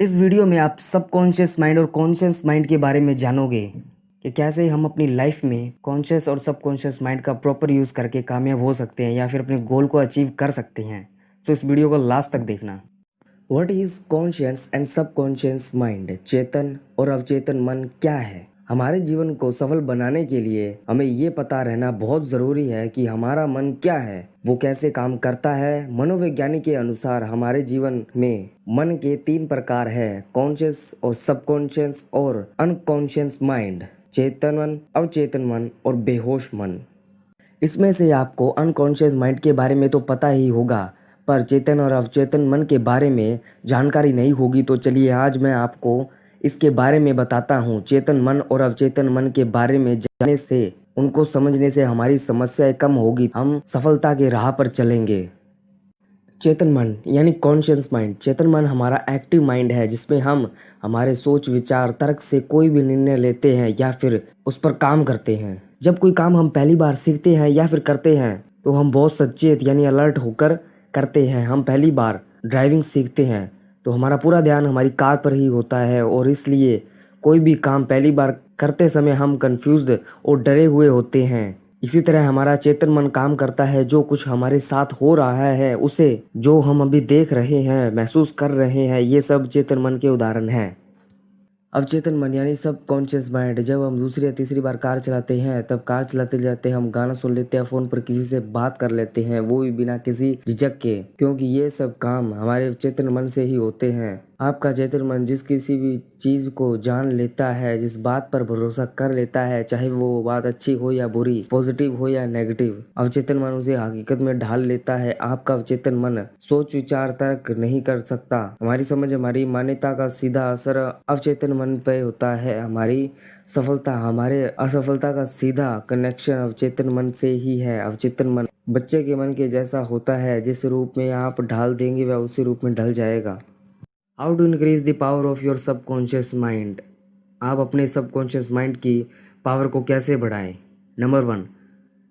इस वीडियो में आप सबकॉन्शियस माइंड और कॉन्शियस माइंड के बारे में जानोगे कि कैसे हम अपनी लाइफ में कॉन्शियस और सबकॉन्शियस माइंड का प्रॉपर यूज़ करके कामयाब हो सकते हैं या फिर अपने गोल को अचीव कर सकते हैं। तो इस वीडियो को लास्ट तक देखना। What is conscious and subconscious mind? चेतन और अवचेतन मन क्या है? हमारे जीवन को सफल बनाने के लिए हमें ये पता रहना बहुत ज़रूरी है कि हमारा मन क्या है, वो कैसे काम करता है। मनोवैज्ञानिक के अनुसार हमारे जीवन में मन के 3 प्रकार है: कॉन्शियस और सबकॉन्शियस और अनकॉन्शियस माइंड, चेतन मन, अवचेतन मन और बेहोश मन। इसमें से आपको अनकॉन्शियस माइंड के बारे में तो पता ही होगा, पर चेतन और अवचेतन मन के बारे में जानकारी नहीं होगी। तो चलिए आज मैं आपको इसके बारे में बताता हूँ। चेतन मन और अवचेतन मन के बारे में जानने से, उनको समझने से हमारी समस्याएं कम होगी, हम सफलता के राह पर चलेंगे। चेतन मन यानी कॉन्शियस माइंड। चेतन मन हमारा एक्टिव माइंड है जिसमें हम हमारे सोच, विचार, तर्क से कोई भी निर्णय लेते हैं या फिर उस पर काम करते हैं। जब कोई काम हम पहली बार सीखते हैं या फिर करते हैं तो हम बहुत सचेत यानी अलर्ट होकर करते हैं। हम पहली बार ड्राइविंग सीखते हैं तो हमारा पूरा ध्यान हमारी कार पर ही होता है और इसलिए कोई भी काम पहली बार करते समय हम कंफ्यूज्ड और डरे हुए होते हैं। इसी तरह हमारा चेतन मन काम करता है। जो कुछ हमारे साथ हो रहा है, उसे जो हम अभी देख रहे हैं, महसूस कर रहे हैं, ये सब चेतन मन के उदाहरण हैं। अवचेतन मन यानी सब कॉन्शियस माइंड। जब हम दूसरी या तीसरी बार कार चलाते हैं तब कार चलाते जाते हम गाना सुन लेते हैं, फ़ोन पर किसी से बात कर लेते हैं, वो भी बिना किसी झिझक के, क्योंकि ये सब काम हमारे चेतन मन से ही होते हैं। आपका चेतन मन जिस किसी भी चीज़ को जान लेता है, जिस बात पर भरोसा कर लेता है, चाहे वो बात अच्छी हो या बुरी, पॉजिटिव हो या नेगेटिव, अवचेतन मन उसे हकीकत में ढाल लेता है। आपका अवचेतन मन सोच विचार तर्क नहीं कर सकता। हमारी समझ, हमारी मान्यता का सीधा असर अवचेतन मन पे होता है। हमारी सफलता, हमारे असफलता का सीधा कनेक्शन अवचेतन मन से ही है। अवचेतन मन बच्चे के मन के जैसा होता है, जिस रूप में आप ढाल देंगे वह उसी रूप में ढल जाएगा। How to increase the power of your subconscious mind? आप अपने सबकॉन्शियस माइंड की पावर को कैसे बढ़ाएं? नंबर 1,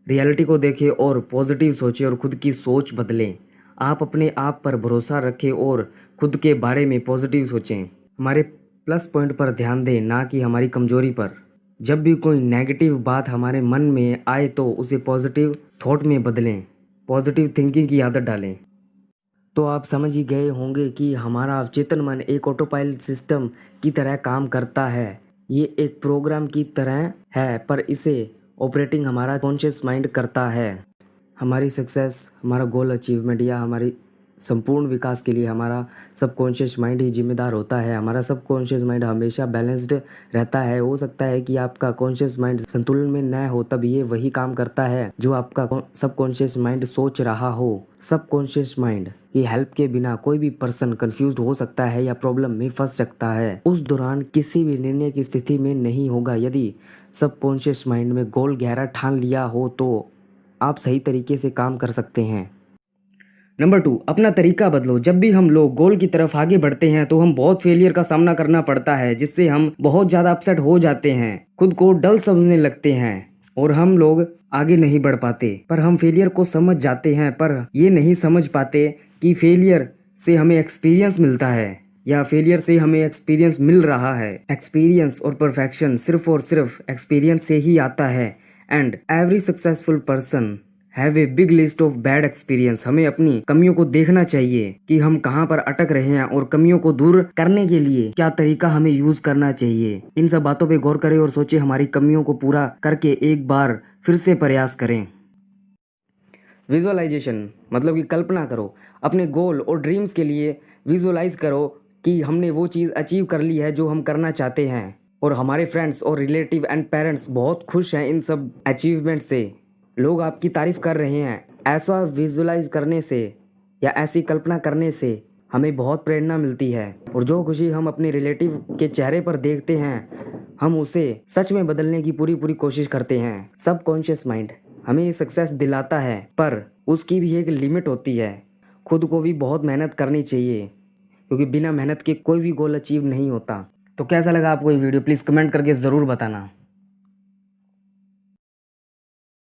रियलिटी को देखें और पॉजिटिव सोचें और खुद की सोच बदलें। आप अपने आप पर भरोसा रखें और खुद के बारे में पॉजिटिव सोचें। हमारे प्लस पॉइंट पर ध्यान दें, ना कि हमारी कमजोरी पर। जब भी कोई नेगेटिव बात हमारे मन में आए तो उसे पॉजिटिव थॉट में बदलें, पॉजिटिव थिंकिंग की आदत डालें। तो आप समझ ही गए होंगे कि हमारा अवचेतन मन एक ऑटो पायलट सिस्टम की तरह काम करता है। ये एक प्रोग्राम की तरह है, पर इसे ऑपरेटिंग हमारा कॉन्शियस माइंड करता है। हमारी सक्सेस, हमारा गोल अचीवमेंट या हमारी संपूर्ण विकास के लिए हमारा सबकॉन्शियस माइंड ही जिम्मेदार होता है। हमारा सबकॉन्शियस माइंड हमेशा बैलेंस्ड रहता है। हो सकता है कि आपका कॉन्शियस माइंड संतुलन में न हो, तब ये वही काम करता है जो आपका सबकॉन्शियस माइंड सोच रहा हो। सबकॉन्शियस माइंड की हेल्प के बिना कोई भी पर्सन कंफ्यूज हो सकता है या प्रॉब्लम में फंस सकता है। उस दौरान किसी भी निर्णय की स्थिति में नहीं होगा। यदि सबकॉन्शियस माइंड में गोल गहरा ठान लिया हो तो आप सही तरीके से काम कर सकते हैं। नंबर 2, अपना तरीका बदलो। जब भी हम लोग गोल की तरफ आगे बढ़ते हैं तो हम बहुत फेलियर का सामना करना पड़ता है, जिससे हम बहुत ज़्यादा अपसेट हो जाते हैं, खुद को डल समझने लगते हैं और हम लोग आगे नहीं बढ़ पाते। पर हम फेलियर को समझ जाते हैं, पर ये नहीं समझ पाते कि फेलियर से हमें एक्सपीरियंस मिलता है या फेलियर से हमें एक्सपीरियंस मिल रहा है। एक्सपीरियंस और परफेक्शन सिर्फ और सिर्फ एक्सपीरियंस से ही आता है। And every successful person have a big list of bad experience. हमें अपनी कमियों को देखना चाहिए कि हम कहाँ पर अटक रहे हैं और कमियों को दूर करने के लिए क्या तरीका हमें यूज करना चाहिए। इन सब बातों पे गौर करें और सोचें, हमारी कमियों को पूरा करके एक बार फिर से प्रयास करें। विजुअलाइजेशन मतलब कि कल्पना करो। अपने गोल और ड्रीम्स के लिए विजुअलाइज करो कि हमने वो चीज़ अचीव कर ली है जो हम करना चाहते हैं, और हमारे फ्रेंड्स और रिलेटिव एंड पेरेंट्स बहुत खुश हैं इन सब अचीवमेंट से। लोग आपकी तारीफ कर रहे हैं। ऐसा विजुअलाइज करने से या ऐसी कल्पना करने से हमें बहुत प्रेरणा मिलती है, और जो खुशी हम अपने रिलेटिव के चेहरे पर देखते हैं, हम उसे सच में बदलने की पूरी पूरी कोशिश करते हैं। सबकॉन्शियस माइंड हमें सक्सेस दिलाता है, पर उसकी भी एक लिमिट होती है। खुद को भी बहुत मेहनत करनी चाहिए, क्योंकि बिना मेहनत के कोई भी गोल अचीव नहीं होता। तो कैसा लगा आपको ये वीडियो? प्लीज़ कमेंट करके ज़रूर बताना।